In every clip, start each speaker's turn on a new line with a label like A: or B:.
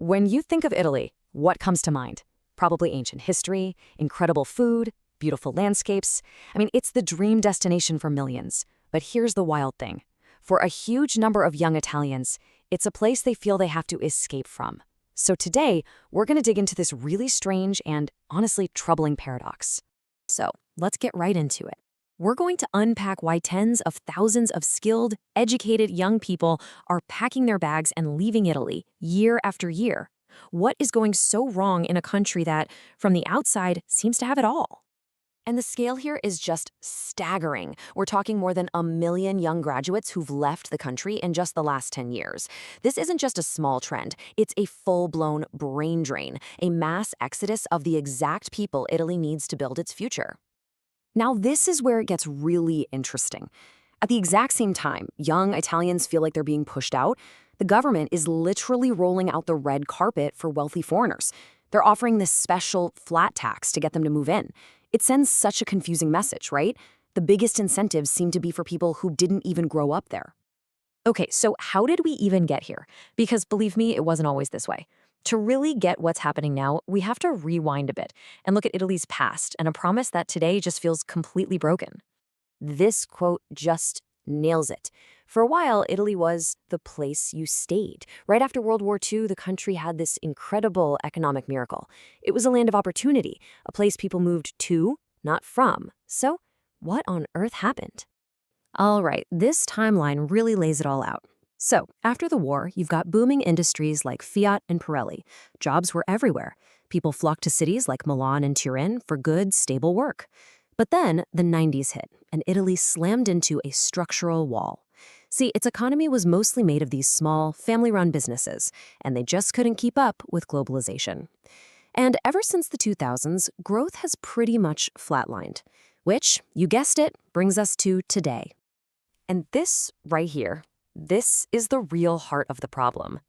A: When you think of Italy, what comes to mind? Probably ancient history, incredible food, beautiful landscapes. It's the dream destination for millions. But here's the wild thing. For a huge number of young Italians, it's a place they feel they have to escape from. So today, we're going to dig into this really strange and, honestly, troubling paradox. So let's get right into it. We're going to unpack why tens of thousands of skilled, educated young people are packing their bags and leaving Italy year after year. What is going so wrong in a country that, from the outside, seems to have it all? And the scale here is just staggering. We're talking more than 1 million young graduates who've left the country in just the last 10 years. This isn't just a small trend. It's a full-blown brain drain, a mass exodus of the exact people Italy needs to build its future. Now, this is where it gets really interesting. At the exact same time, young Italians feel like they're being pushed out. The government is literally rolling out the red carpet for wealthy foreigners. They're offering this special flat tax to get them to move in. It sends such a confusing message, right? The biggest incentives seem to be for people who didn't even grow up there. Okay, so how did we even get here? Because believe me, it wasn't always this way. To really get what's happening now, we have to rewind a bit and look at Italy's past and a promise that today just feels completely broken. This quote just nails it. For a while, Italy was the place you stayed. Right after World War II, the country had this incredible economic miracle. It was a land of opportunity, a place people moved to, not from. So, what on earth happened? All right, this timeline really lays it all out. So, after the war, you've got booming industries like Fiat and Pirelli. Jobs were everywhere. People flocked to cities like Milan and Turin for good, stable work. But then the 90s hit, and Italy slammed into a structural wall. See, its economy was mostly made of these small, family-run businesses, and they just couldn't keep up with globalization. And ever since the 2000s, growth has pretty much flatlined, which, you guessed it, brings us to today. And this right here, this is the real heart of the problem.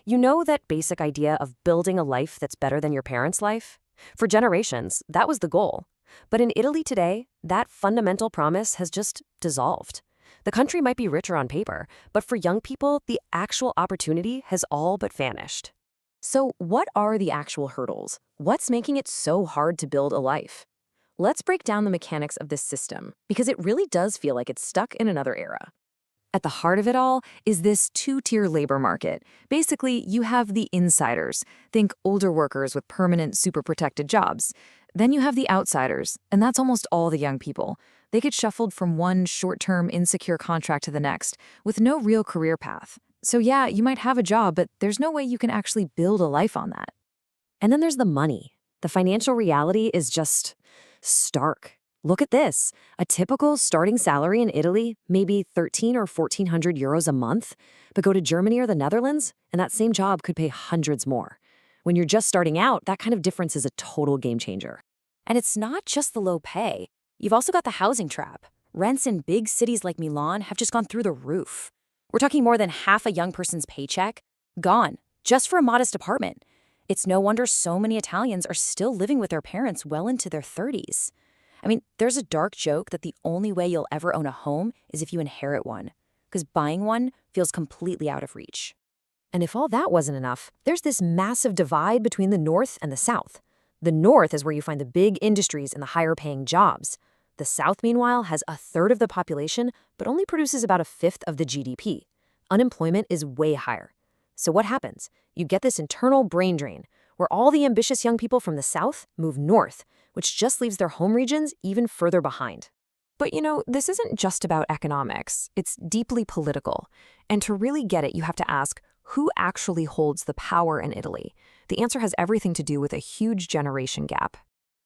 A: You know that basic idea of building a life that's better than your parents' life? For generations, that was the goal. But in Italy today, that fundamental promise has just dissolved. The country might be richer on paper, but for young people, the actual opportunity has all but vanished. So what are the actual hurdles? What's making it so hard to build a life? Let's break down the mechanics of this system, because it really does feel like it's stuck in another era. At the heart of it all is this two-tier labor market. Basically, you have the insiders. Think older workers with permanent, super-protected jobs. Then you have the outsiders, and that's almost all the young people. They get shuffled from one short-term, insecure contract to the next, with no real career path. So yeah, you might have a job, but there's no way you can actually build a life on that. And then there's the money. The financial reality is just stark. Look at this. A typical starting salary in Italy, maybe 13 or 1400 euros a month, but go to Germany or the Netherlands, and that same job could pay hundreds more. When you're just starting out, that kind of difference is a total game changer. And it's not just the low pay. You've also got the housing trap. Rents in big cities like Milan have just gone through the roof. We're talking more than half a young person's paycheck gone, just for a modest apartment. It's no wonder so many Italians are still living with their parents well into their 30s. There's a dark joke that the only way you'll ever own a home is if you inherit one, because buying one feels completely out of reach. And if all that wasn't enough, there's this massive divide between the North and the South. The North is where you find the big industries and the higher-paying jobs. The South, meanwhile, has a third of the population, but only produces about a fifth of the GDP. Unemployment is way higher. So what happens? You get this internal brain drain, where all the ambitious young people from the South move north, which just leaves their home regions even further behind. But this isn't just about economics. It's deeply political. And to really get it, you have to ask, who actually holds the power in Italy? The answer has everything to do with a huge generation gap.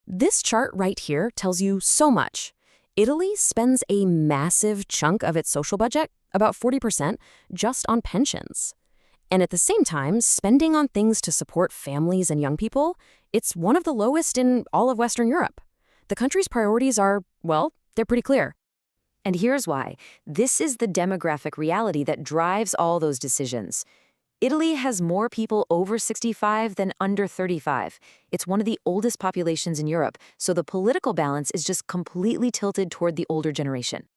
A: This chart right here tells you so much. Italy spends a massive chunk of its social budget, about 40%, just on pensions. And at the same time, spending on things to support families and young people, it's one of the lowest in all of Western Europe. The country's priorities are, well, they're pretty clear. And here's why. This is the demographic reality that drives all those decisions. Italy has more people over 65 than under 35. It's one of the oldest populations in Europe, so the political balance is just completely tilted toward the older generation.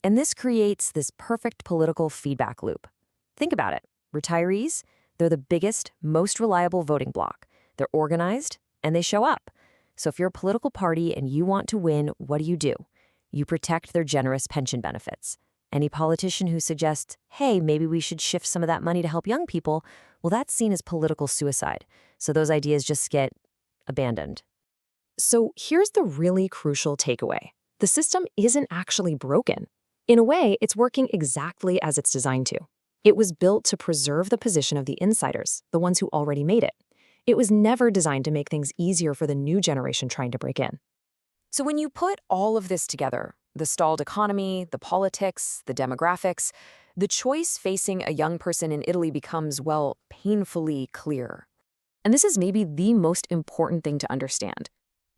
A: And this creates this perfect political feedback loop. Think about it. Retirees, They're the biggest, most reliable voting bloc. They're organized, and they show up. So if you're a political party and you want to win, what do? You protect their generous pension benefits. Any politician who suggests, hey, maybe we should shift some of that money to help young people, well, that's seen as political suicide. So those ideas just get abandoned.
B: So here's the really crucial takeaway. The system isn't actually broken. In a way, it's working exactly as it's designed to. It was built to preserve the position of the insiders, the ones who already made it. It was never designed to make things easier for the new generation trying to break in.
A: So when you put all of this together, the stalled economy, the politics, the demographics, the choice facing a young person in Italy becomes, well, painfully clear. And this is maybe the most important thing to understand.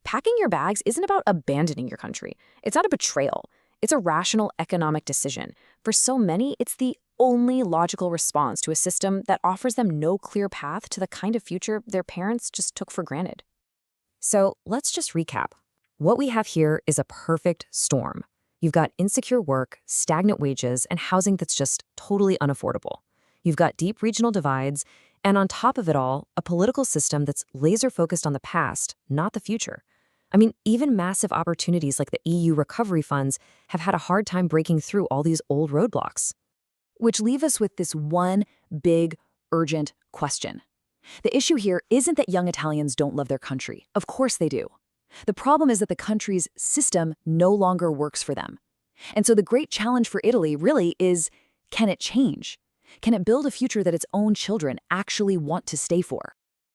A: Packing your bags isn't about abandoning your country. It's not a betrayal. It's a rational economic decision. For so many, it's the only logical response to a system that offers them no clear path to the kind of future their parents just took for granted. So let's just recap. What we have here is a perfect storm. You've got insecure work, stagnant wages, and housing that's just totally unaffordable. You've got deep regional divides, and on top of it all, a political system that's laser-focused on the past, not the future. I mean, even massive opportunities like the EU recovery funds have had a hard time breaking through all these old roadblocks.
C: Which leave us with this one big, urgent question. The issue here isn't that young Italians don't love their country. Of course they do. The problem is that the country's system no longer works for them. And so the great challenge for Italy really is, can it change? Can it build a future that its own children actually want to stay for?